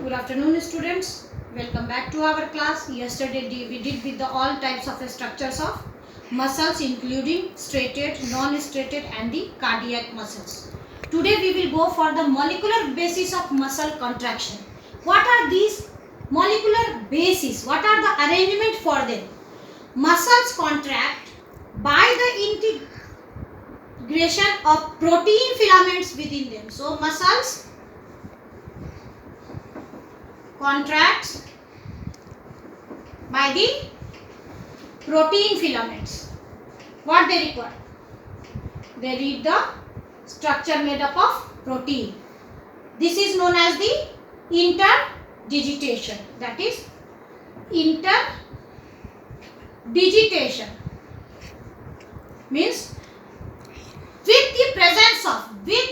Good afternoon, students. Welcome back to our class. Yesterday we did with the all types of structures of muscles, including striated, non-striated and the cardiac muscles. Today we will go for the molecular basis of muscle contraction. What are these molecular bases? What are the arrangement for them? Muscles contract by the integration of protein filaments within them. So muscles contracts by the protein filaments. What they require? They need the structure made up of protein. This is known as the interdigitation. That is interdigitation. Means with the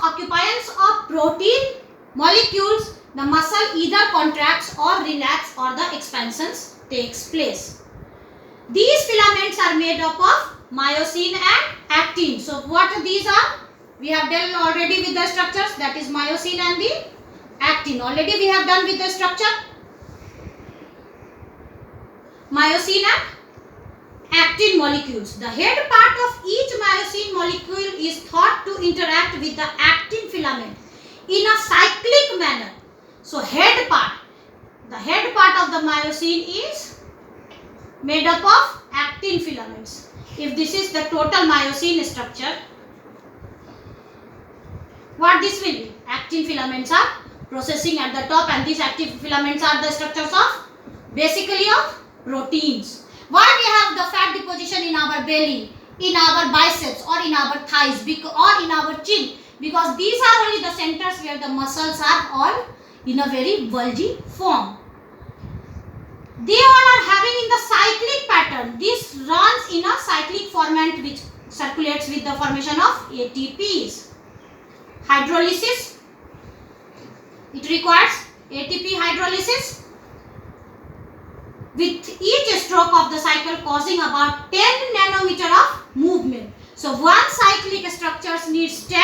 occupants of protein molecules, the muscle either contracts or relax or the expansions takes place. These filaments are made up of myosin and actin. So what these are? We have dealt already with the structures, that is myosin and the actin. Already we have done with the structure. Myosin and actin molecules. The head part of each myosin molecule is thought to interact with the actin filament in a cyclic manner. So the head part of the myosin is made up of actin filaments. If this is the total myosin structure, what this will be? Actin filaments are processing at the top, and these actin filaments are the structures of basically of proteins. Why we have the fat deposition in our belly, in our biceps or in our thighs or in our chin? Because these are only the centers where the muscles are all in a very bulgy form. They all are having in the cyclic pattern. This runs in a cyclic format which circulates with the formation of ATPs. Hydrolysis. It requires ATP hydrolysis, with each stroke of the cycle causing about 10 nanometer of movement. So one cyclic structure needs 10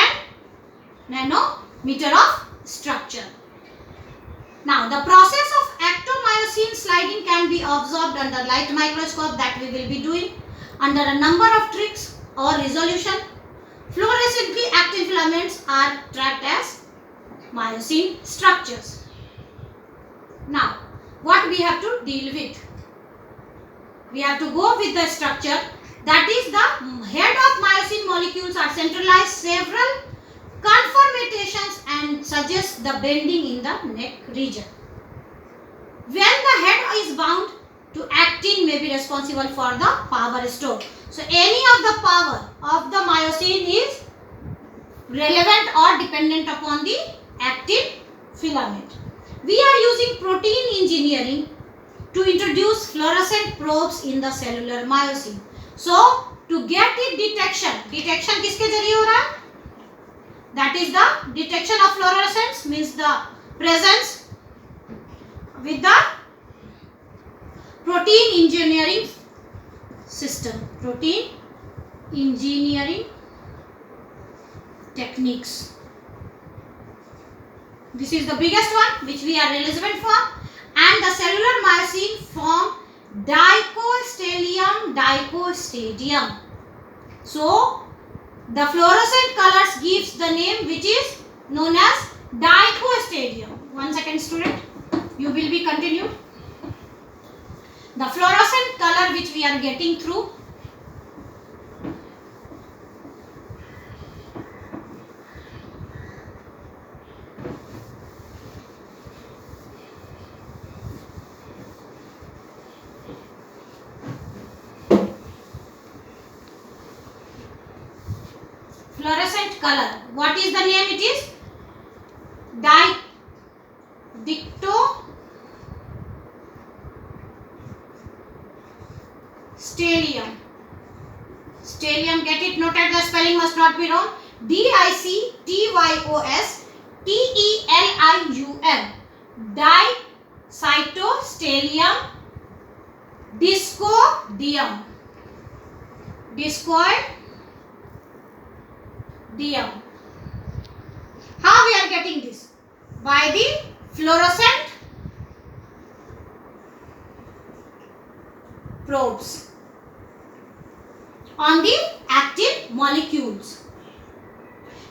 nanometer of structure. Now the process of actomyosin sliding can be observed under light microscope, that we will be doing under a number of tricks or resolution. Fluorescently active filaments are tracked as myosin structures. Now what we have to deal with? We have to go with the structure, that is the head of myosin molecules are centralized several conformations and suggest the bending in the neck region. When the head is bound to actin may be responsible for the power store. So any of the power of the myosin is relevant or dependent upon the actin filament. We are using protein engineering to introduce fluorescent probes in the cellular myosin. So to get it detection किसके जरिए हो रहा है? That is the detection of fluorescence, means the presence with the protein engineering system, protein engineering techniques. This is the biggest one which we are relevant for, and the cellular myosin form dicostadium. So the fluorescent colors gives the name which is known as dicostadium. 1 second student, you will be continued. The fluorescent color which we are getting through fluorescent color, what is the name? It is dicostadium. Stellium, get it noted, the spelling must not be wrong. DICTYOSTELIUM. Dicytostelium discoideum. How we are getting this? by the fluorescent probes on the active molecules.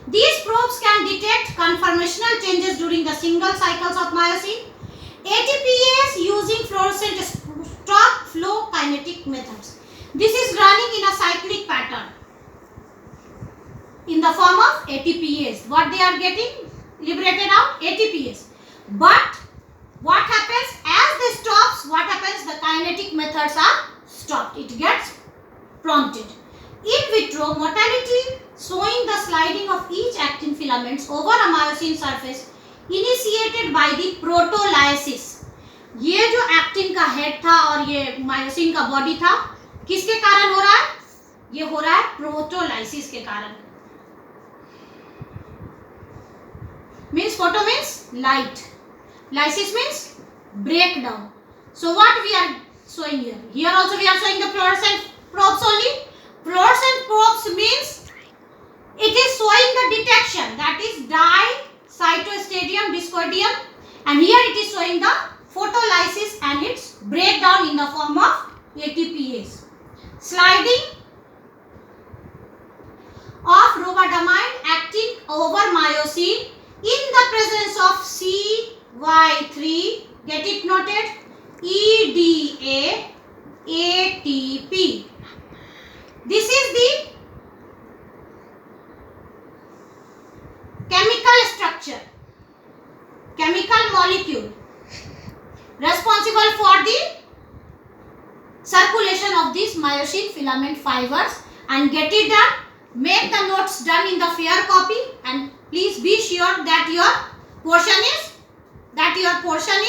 These probes can detect conformational changes during the single cycles of myosin. ATPase using fluorescent stop flow kinetic methods. This is running in a cyclic pattern in the form of ATPase. What they are getting liberated out? ATPase. But what happens as they stops? What happens? The kinetic methods are stopped. It gets prompted. In vitro motility showing the sliding of each actin filaments over a myosin surface initiated by the proteolysis. ये जो actin का head था और ये myosin का body था, किसके कारण हो रहा है? ये हो रहा है प्रोटोलाइसिस के कारण. Means photo means light, lysis means breakdown. So what we are showing here? Here also we are showing the fluorescent probes only. Fluorescent probes means it is showing the detection, that is di-cytostadium discoidium, and here it is showing the photolysis and its breakdown in the form of ATPase. Sliding of ribosomide actin over myosin in the presence of CY3, get it noted, EDA, ATP. This is the chemical structure, chemical molecule responsible for the circulation of these myosin filament fibers. And get it done. Make the notes done in the fair copy, and please be sure that your portion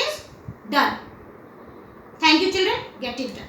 is done. Thank you children. Get it done.